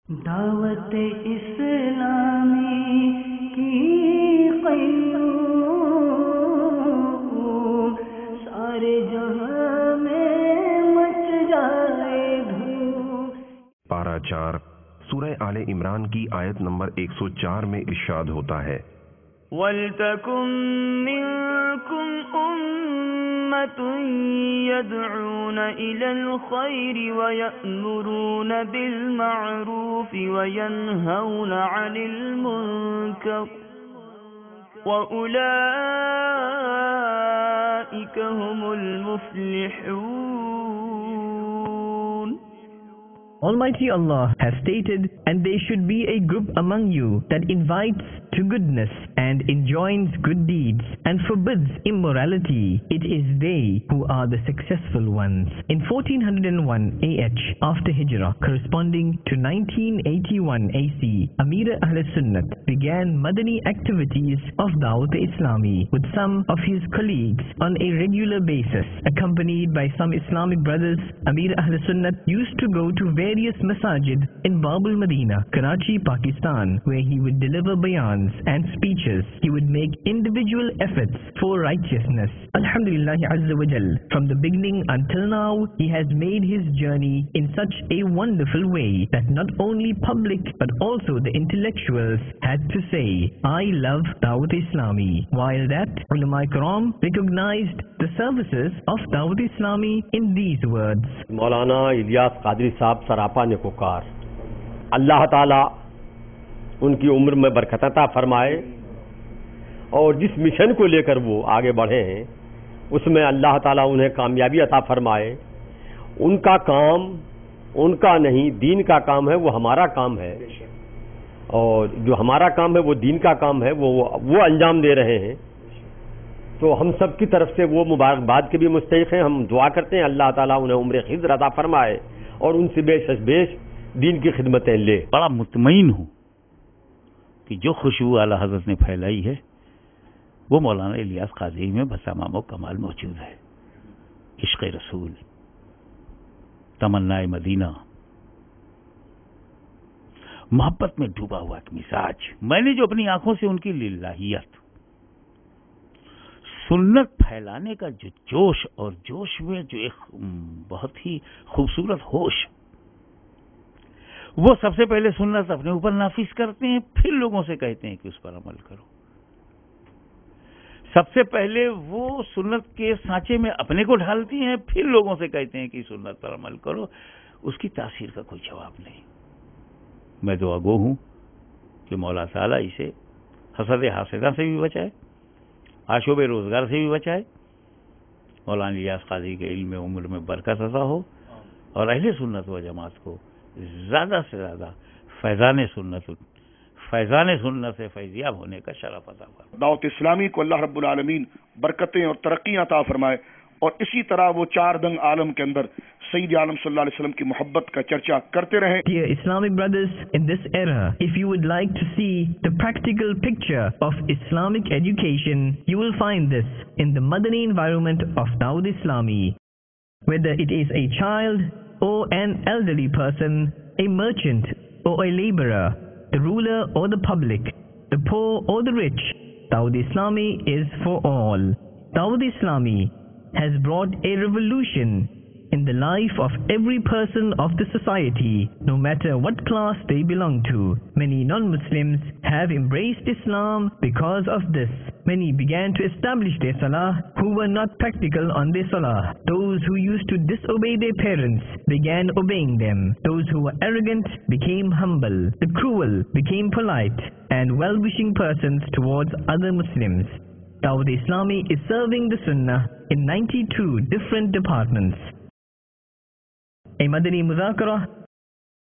दावत इस्लामी की क़याम सारे जहां में मच जाए धूम। पारा 4 सूरह आले इमरान की आयत नंबर 104 में इरशाद होता है, वल्तकुम मिनकुम उम्मतुन यदऊना इलल खैरि व यअमुरूना बिल मअरूफ व यनहौना अनिल मुनकर व उलाइका हुमुल मुफ्लिहून। Almighty Allah has stated, and there should be a group among you that invites to goodness and enjoins good deeds and forbids immorality. It is they who are the successful ones. In 1401 AH after Hijrah, corresponding to 1981 AC, Amir Ahl Sunnat began Madani activities of Dawat Islami with some of his colleagues on a regular basis. Accompanied by some Islamic brothers, Amir Ahl Sunnat used to go to various masajid in Babul Medina, Karachi, Pakistan, where he would deliver bayans and speeches. He would make individual efforts for righteousness. Alhamdulillah Azza wa Jal, from the beginning until now, he has made his journey in such a wonderful way that not only public but also the intellectuals had to say, I love Dawat Islami. While that, Ulama Ikram recognized the services of Dawat Islami in these words. मौलाना इलियास कादरी साहब सरापा ने पुकार, अल्लाह ताला उनकी उम्र में बरकत अता फरमाए और जिस मिशन को लेकर वो आगे बढ़े हैं उसमें अल्लाह ताला उन्हें कामयाबी अता फरमाए। उनका काम उनका नहीं, दीन का काम है, वो हमारा काम है, और जो हमारा काम है वो दीन का काम है, वो अंजाम दे रहे हैं। तो हम सब की तरफ से वो मुबारकबाद के भी मुस्तहिक हैं। हम दुआ करते हैं अल्लाह ताला उन्हें उम्र खिज़र अता फरमाए और उनसे बेश दीन की खिदमतें ले। बड़ा मुतमईन हूँ कि जो खुशबू आला हजरत ने फैलाई है वो मौलाना इलियास कादरी में बसामाम कमाल मौजूद है। इश्क़ रसूल, तमन्नाए मदीना, मोहब्बत में डूबा हुआ एक मिजाज। मैंने जो अपनी आंखों से उनकी लिल्लाहियत, सुन्नत फैलाने का जो जोश और जोश में जो एक बहुत ही खूबसूरत होश, वो सबसे पहले सुन्नत अपने ऊपर नाफिज करते हैं, फिर लोगों से कहते हैं कि उस पर अमल करो। सबसे पहले वो सुन्नत के सांचे में अपने को ढालती हैं, फिर लोगों से कहते हैं कि सुन्नत पर अमल करो। उसकी तासीर का कोई जवाब नहीं। मैं दुआगो हूं कि मौला ताला इसे हसद हासिदा से भी बचाए, आशोब रोजगार से भी बचाए, मौलाना इलियास कादरी के इल्म उम्र में बरकत अता हो और अहले सुन्नत व जमात को ज़्यादा से ज़्यादा फैज़ान सुन्नत से फैज़याब होने का शरफ अता फरमाए। दावत इस्लामी को अल्लाह रब्बुल आलमीन बरकतें और तरक्की अता फरमाए और इसी तरह वो चार दंग आलम के अंदर सैयद आलम सल्लल्लाहु अलैहि वसल्लम की मोहब्बत का चर्चा करते रहें। Dear Islamic brothers, in this era, if you would like to see the practical picture of Islamic education, you will find this in the Madani environment of Dawat Islami. Whether it is a child or an elderly person, a merchant or a laborer, the ruler or the public, the poor or the rich, Dawat Islami is for all. Dawat Islami has brought a revolution in the life of every person of the society, no matter what class they belong to. Many non-Muslims have embraced Islam because of this. Many began to establish their salah who were not practical on their salah. Those who used to disobey their parents began obeying them. Those who were arrogant became humble. The cruel became polite and well-wishing persons towards other Muslims. Dawat Islami is serving the Sunnah in 92 different departments. A Madani Muzakara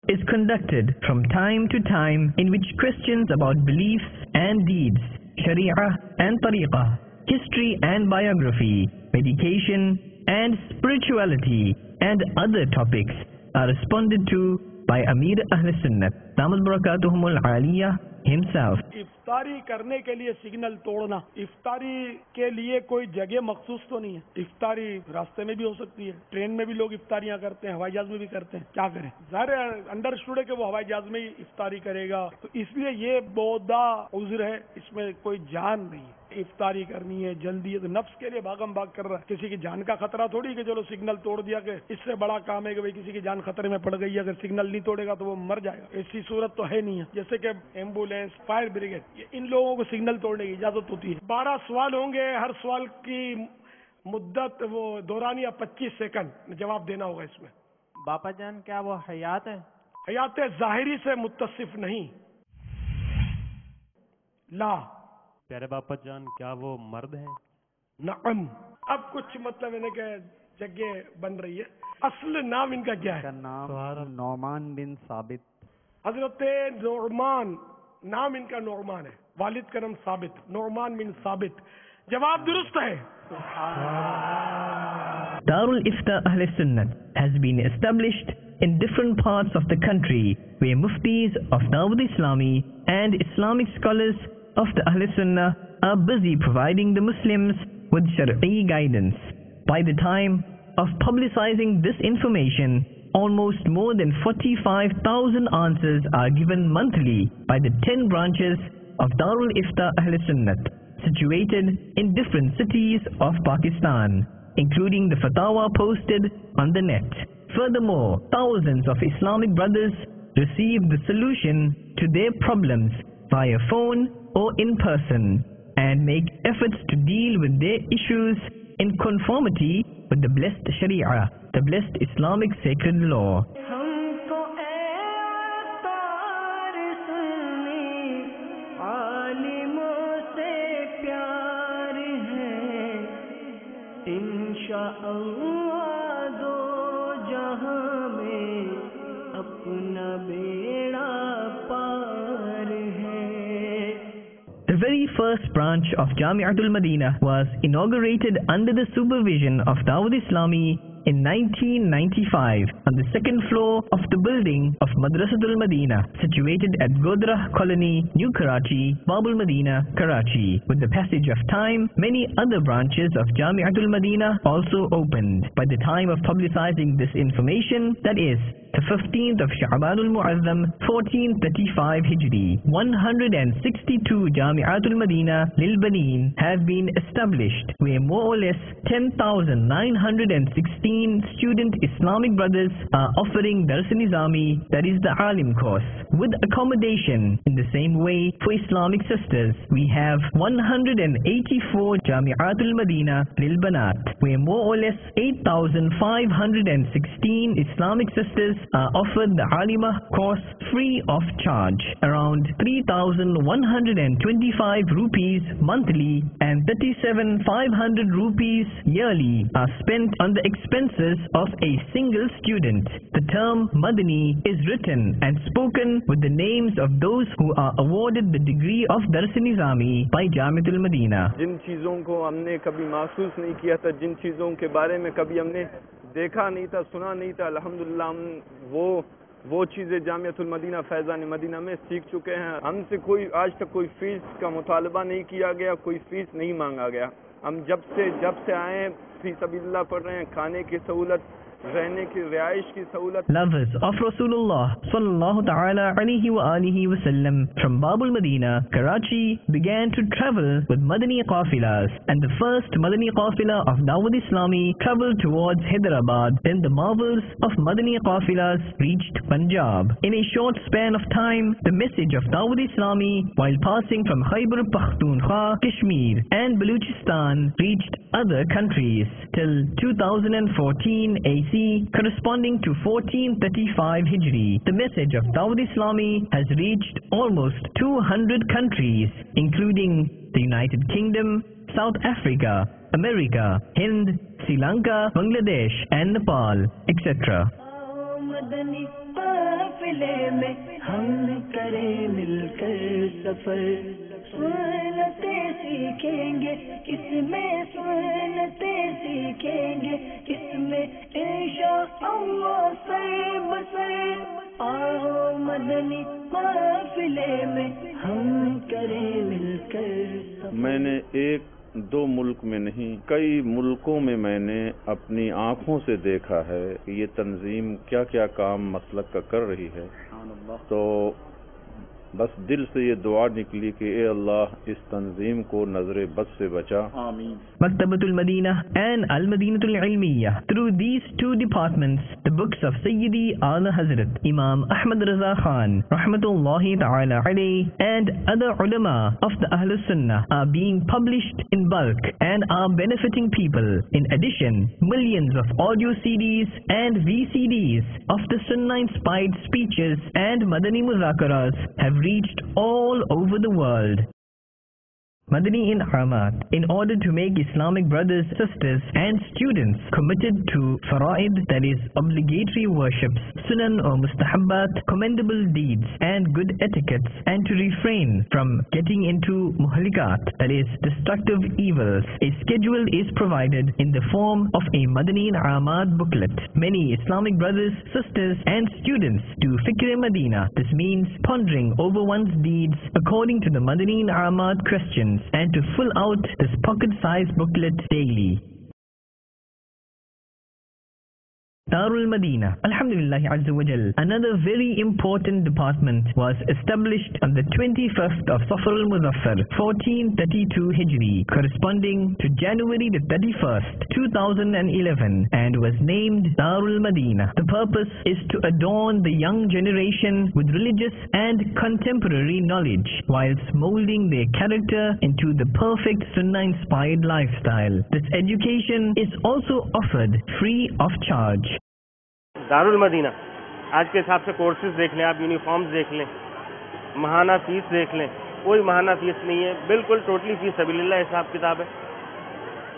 is conducted from time to time in which questions about beliefs and deeds, Sharia and Tariqah, history and biography, medication and spirituality and other topics are responded to by Amir Ahl Sunnah, Damat Barakatuhumul Aliyah himself. इफ्तारी करने के लिए signal तोड़ना, इफ्तारी के लिए कोई जगह मखसूस तो नहीं है। इफ्तारी रास्ते में भी हो सकती है, ट्रेन में भी लोग इफ्तारियां करते हैं, हवाई जहाज में भी करते हैं। क्या करें, ज़ाहिर अंडरस्टूड है कि वो हवाई जहाज में ही इफ्तारी करेगा, तो इसलिए ये बोदा उज़्र है, इसमें कोई जान नहीं है। इफ्तारी करनी है, जल्दी है, तो नफ्स के लिए भागम भाग कर रहा है। किसी की जान का खतरा थोड़ी कि चलो सिग्नल तोड़ दिया, कि इससे बड़ा काम है कि भाई किसी की जान खतरे में पड़ गई है, अगर सिग्नल नहीं तोड़ेगा तो वो मर जाएगा। ऐसी सूरत तो है नहीं है। जैसे कि एम्बुलेंस, फायर ब्रिगेड, ये इन लोगों को सिग्नल तोड़ने की इजाजत होती है। 12 सवाल होंगे, हर सवाल की मुद्दत वो दौरानिया 25 सेकंड जवाब देना होगा। इसमें बापा जान क्या वो हयात है? हयात ज़ाहिरी से मुत्तसिफ नहीं, ला। प्यारे बापा जान क्या वो मर्द हैं? नअम। अब कुछ मतलब इन्हें के जगह बन रही है। असल नाम इनका क्या है? नाम नौमान बिन साबित। हजरत नौमान, नाम इनका नौमान है, वालिद का नाम साबित, नौमान बिन साबित। जवाब दुरुस्त है। Darul Ifta Ahl Sunnah has been established in different parts of the country where muftis of Dawud Islami and Islamic scholars of the Ahl Sunnah are busy providing the Muslims with Shar'i guidance. By the time of publicizing this information, almost more than 45,000 answers are given monthly by the 10 branches of Darul Ifta Ahl Sunnah situated in different cities of Pakistan, including the fatwa posted on the net. Furthermore, thousands of Islamic brothers receive the solution to their problems via phone or in person and make efforts to deal with their issues in conformity with the blessed Sharia, the blessed Islamic sacred law. हमको तार सुनने आलिमों से प्यार है, इंशाअल्लाह दो जहां में अपना बेड़ा पार है। The very first branch of Jami'atul Madinah was inaugurated under the supervision of Dawud Islami in 1995 on the second floor of the building of Madrasatul Madinah, situated at Godrah Colony, New Karachi, Babul Madinah, Karachi. With the passage of time, many other branches of Jami'atul Madinah also opened. By the time of publicizing this information, that is, the 15th of Sha'banul Mu'azzam 1435 Hijri, 162 Jami'atul Madinah Lil Baneen have been established, where more or less 10,916 student Islamic brothers are offering Dars Nizami, that is the Alim course, with accommodation. In the same way, for Islamic sisters, we have 184 Jami'atul Madinah Lil Banat, where more or less 8,516 Islamic sisters are offered the Alima course free of charge. Around 3,125 rupees monthly and 37,500 rupees yearly are spent on the expenses of a single student. The term Madani is written and spoken with the names of those who are awarded the degree of Dars Nizami by Jami'atul Madinah. जिन चीज़ों को हमने कभी महसूस नहीं किया था, जिन चीज़ों के बारे में कभी हमने देखा नहीं था, सुना नहीं था, अल्हम्दुलिल्लाह हम वो चीज़ें जामिअतुल मदीना फैज़ान मदीना में सीख चुके हैं। हमसे कोई आज तक कोई फीस का मुतालबा नहीं किया गया, कोई फीस नहीं मांगा गया। हम जब से आए फी सबिल्लाह पढ़ रहे हैं, खाने की सहूलत, रहने की रिहाइश की सहूलत। Lovers of Rasulullah sallallahu ta'ala alayhi wa alihi wa sallam from Babul Madinah, Karachi began to travel with Madani qafilas, and the first Madani qafila of Dawud Islami traveled towards Hyderabad. Then the marvels of Madani qafilas reached Punjab. In a short span of time, the message of Dawud Islami, while passing from Khyber Pakhtunkhwa, Kashmir and Baluchistan, reached other countries till 2014 AC, corresponding to 1435 Hijri. The message of Dawud Islami has reached almost 200 countries, including the United Kingdom, South Africa, America, Hind, Sri Lanka, Bangladesh and Nepal, etc. Madani काफिले में हम करें मिलकर सफर, सुन्नते सीखेंगे किसमें, सुन्नते सीखेंगे किसमें, इंशाअल्लाह सर बसर आओ मदनी काफिले में हम करें मिलकर। मैंने एक दो मुल्क में नहीं, कई मुल्कों में मैंने अपनी आंखों से देखा है कि ये तंजीम क्या क्या काम मसलक का कर रही है। तो बस दिल से ये दुआ निकली कि ए अल्लाह इस तंजीम को नजर बद से बचा। आमीन। Maktabatul Madinah and Al Madinatul Ilmiyyah. Through these two departments, the books of Sayyidi Ala Hazrat Imam Ahmad Raza Khan, Rahmatullahi Ta'ala alayhi, and other ulama of the Ahlul Sunnah are being published in bulk and are benefiting people. In addition, millions of audio CDs and VCDs of the Sunnah-inspired speeches and Madani Muzakaras have reached all over the world. Madani In'amat, in order to make Islamic brothers, sisters and students committed to fara'id, that is obligatory worships, sunan or mustahabbat, commendable deeds and good etiquettes, and to refrain from getting into muhalikat, that is destructive evils, a schedule is provided in the form of a Madani In'amat booklet. Many Islamic brothers, sisters and students do Fikr Madina. This means pondering over one's deeds according to the Madani In'amat questions, and to fill out this pocket-sized booklet daily. Darul Madinah. Alhamdulillah Azza wa Jal. Another very important department was established on the 21st of Safar al-Muzaffar, 1432 Hijri, corresponding to January the 31st, 2011, and was named Darul Madinah. The purpose is to adorn the young generation with religious and contemporary knowledge, whilst molding their character into the perfect Sunnah-inspired lifestyle. This education is also offered free of charge. Darul Madina आज के हिसाब से courses देख लें, आप uniforms देख लें, महाना fees देख लें, कोई महाना फीस नहीं है, बिल्कुल टोटली फीस सबीलिल्लाह हिसाब किताब है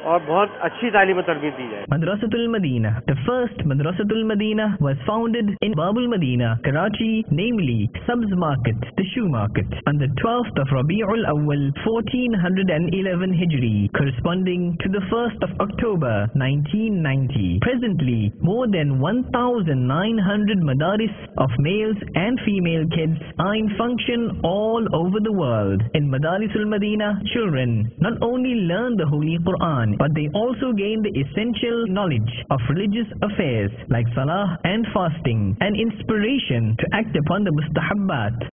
और बहुत अच्छी तालीम तरबियत दी जाए। Madrasatul Madinah. The first Madrasatul Madinah was founded in Babul Madinah, Karachi, namely Sabz Market, the shoe market, on the 12th of Rabi'ul Awwal, 1411 Hijri, corresponding to the 1st of October, 1990. Presently, more than 1,900 madaris of males and female kids are in function all over the world. In Madarisul Madinah, children not only learn the Holy Quran, but they also gain the essential knowledge of religious affairs like salah and fasting, and inspiration to act upon the mustahabbat.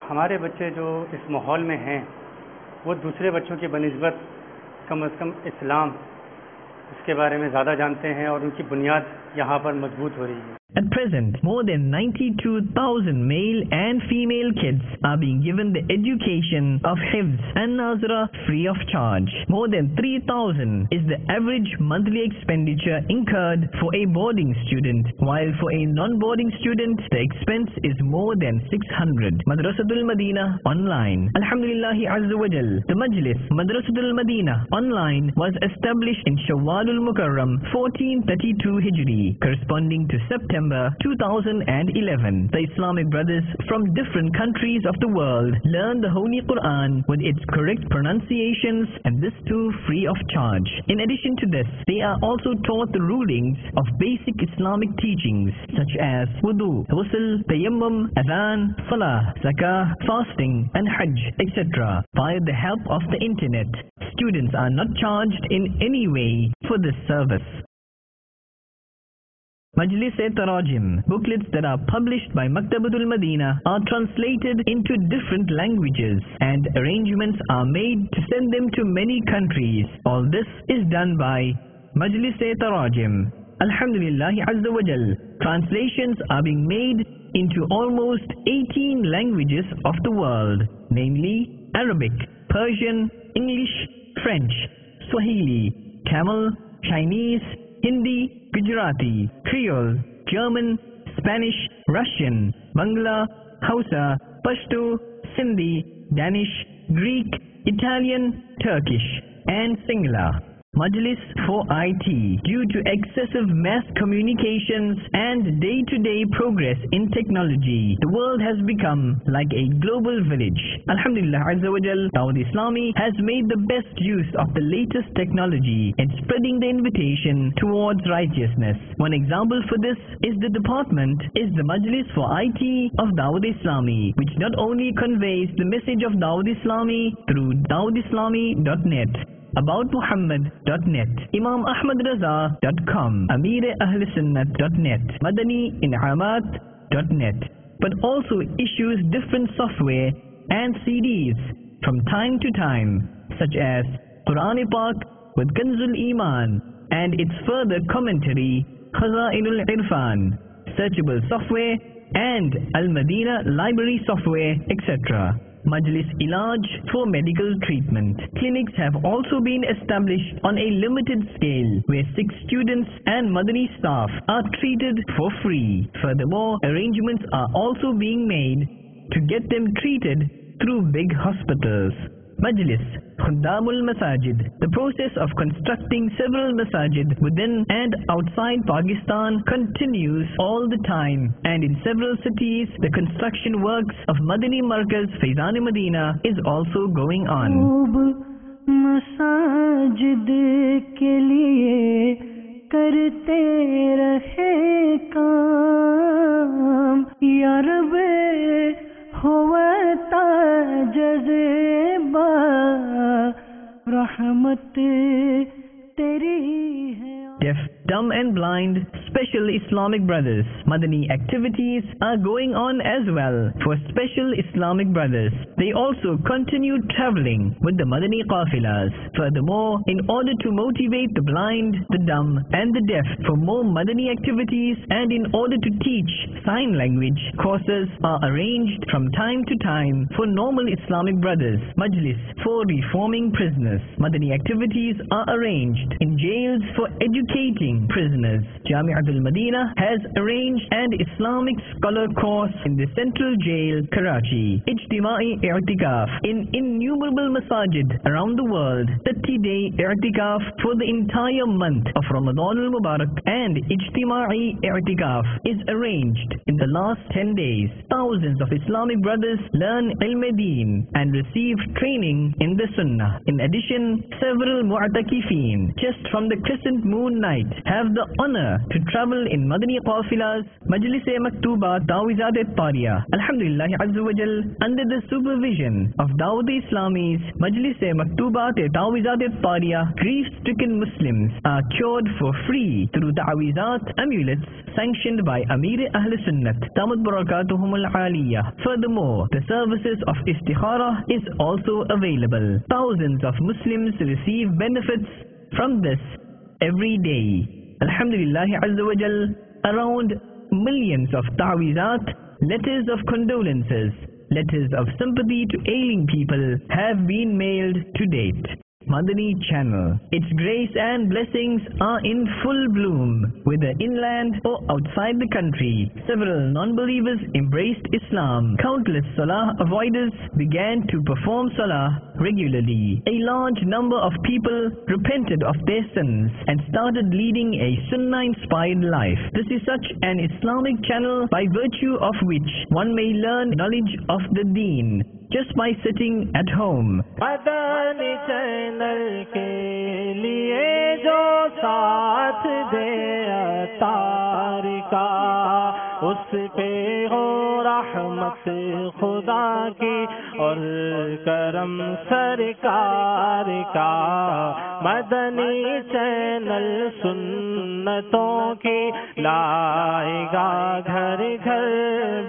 हमारे बच्चे जो इस माहौल में हैं वो दूसरे बच्चों की बनिस्बत कम से कम इस्लाम इसके बारे में ज़्यादा जानते हैं और उनकी बुनियाद यहाँ पर मजबूत हो रही है। At present, more than 92,000 male and female kids are being given the education of Hifz and Nazra free of charge. More than 3,000 is the average monthly expenditure incurred for a boarding student, while for a non-boarding student, the expense is more than 600. Madrasatul Madinah online. Alhamdulillahi Azza wa Jal. The Majlis Madrasatul Madinah online was established in Shawwalul Mukarram, 1432 Hijri, corresponding to September 2011. The Islamic brothers from different countries of the world learn the Holy Quran with its correct pronunciations, and this too free of charge. In addition to this, they are also taught the rulings of basic Islamic teachings such as wudu, ghusl, tayammum, adhan, salah, zakah, fasting and hajj, etc. By the help of the internet. Students are not charged in any way for this service. Majlis-e-Tarajim. Booklets that are published by Maktabatul Madinah are translated into different languages, and arrangements are made to send them to many countries. All this is done by Majlis-e-Tarajim. Alhamdulillahi Azza wa Jal. Translations are being made into almost 18 languages of the world, namely Arabic, Persian, English, French, Swahili, Tamil, Chinese, Hindi, Gujarati, Creole, German, Spanish, Russian, Bangla, Hausa, Pashto, Sindhi, Danish, Greek, Italian, Turkish, and Sinhala. Majlis for IT. Due to excessive mass communications and day-to-day progress in technology, the world has become like a global village. Alhamdulillah Azza wa Jal, Dawud Islami has made the best use of the latest technology in spreading the invitation towards righteousness. One example for this is the Majlis for IT of Dawud Islami, which not only conveys the message of Dawud Islami through dawudislami.net, aboutmuhammad.net, imamahmadraza.com, amireahlisunnat.net, madaniinamat.net, but also issues different software and CDs from time to time, such as Quran-e-Pak with Kanzul Iman and its further commentary, Khaza'inul Irfan, searchable software, and Al-Madina library software, etc. Majlis Ilaj for medical treatment. Clinics have also been established on a limited scale where 6 students and Madani staff are treated for free. Furthermore, arrangements are also being made to get them treated through big hospitals. Majlis Khuddamul Masajid. The process of constructing several masajid within and outside Pakistan continues all the time, and in several cities the construction works of Madani Markaz Faizan Madina is also going on. masajid ke liye karte rahe kaam ya Rabbi होता जज़बा रहमत तेरी है. Deaf, dumb and blind, special Islamic brothers. Madani activities are going on as well for special Islamic brothers. They also continue traveling with the Madani qafilas. Furthermore, in order to motivate the blind, the dumb and the deaf for more Madani activities, and in order to teach sign language, courses are arranged from time to time for normal Islamic brothers. Majlis for reforming prisoners. Madani activities are arranged in jails for educating prisoners. Jami'atul Madina has arranged an Islamic scholar course in the Central Jail, Karachi. Ijtima'i i'tikaf in innumerable masajid around the world. 30-day i'tikaf for the entire month of Ramadan al-Mubarak, and Ijtima'i i'tikaf is arranged in the last 10 days. Thousands of Islamic brothers learn ilm-e-deen and receive training in the Sunnah. In addition, several mu'takifeen just from the crescent moon night have the honor to travel in Madani qafilas, Majlis-e-Maktubat, Tawizat-e-Tariya. Alhamdulillah Azza wa Jal, under the supervision of Dawud Islami's Majlis-e-Maktubat, Tawizat-e-Tariya, grief-stricken Muslims are cured for free through ta'wizat, amulets sanctioned by Amir-e-Ahl-Sunnat, Damat Barakatuhumul Aliyah. Furthermore, the services of Istikhara is also available. Thousands of Muslims receive benefits from this every day. Alhamdulillah Azza wa Jal, around millions of ta'wizat, letters of condolences, letters of sympathy to ailing people have been mailed to date. Madani Channel. Its grace and blessings are in full bloom, whether inland or outside the country. Several non-believers embraced Islam. Countless salah avoiders began to perform salah regularly. A large number of people repented of their sins and started leading a Sunnah-inspired life. This is such an Islamic channel by virtue of which one may learn knowledge of the Deen just by sitting at home. Madani channel के लिए जो साथ दे अतार का, उस पे हो रहमत खुदा की और करम सरकार का. मदनी चैनल सुन्नतों की लाएगा घर घर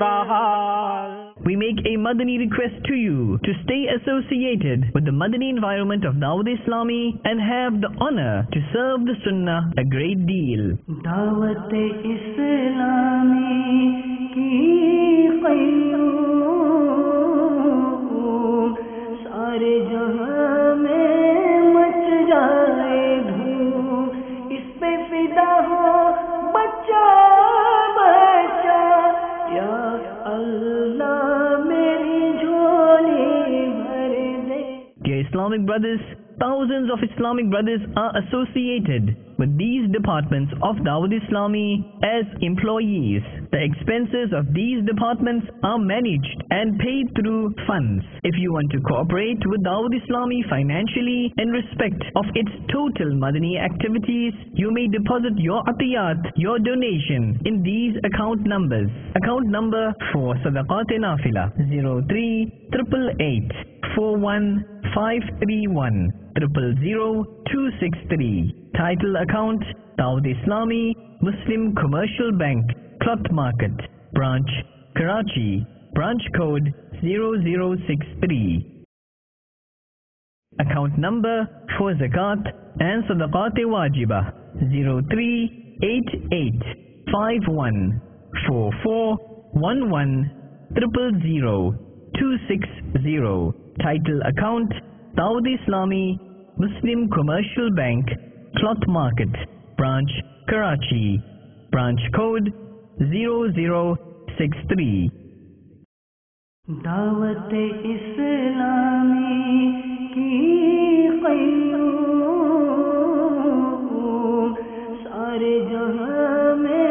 बहार. We make a Madani request to you to stay associated with the Madani environment of Dawud Islami and have the honor to serve the Sunnah a great deal. Dawat Islami ki qayyum sare jahan mein mach jaye dhoom, is pe fida Islamic brothers, thousands of Islamic brothers are associated with these departments of Dawud Islami as employees. The expenses of these departments are managed and paid through funds. If you want to cooperate with Dawud Islami financially in respect of its total Madani activities, you may deposit your atiyat, your donation, in these account numbers. Account number for Sadaqat Nafila 0388 41531 000263. Title account Dawud Islami Muslim Commercial Bank, Cloth Market, Branch Karachi, branch code 0063. Account number for Zakat and Sadaqat Wajiba 0388 514411 000260. Title account Dawud Islami Muslim Commercial Bank, Cloth Market, Branch Karachi, branch code 0063. Dawat Islami की क़य्यूम सारे जहां में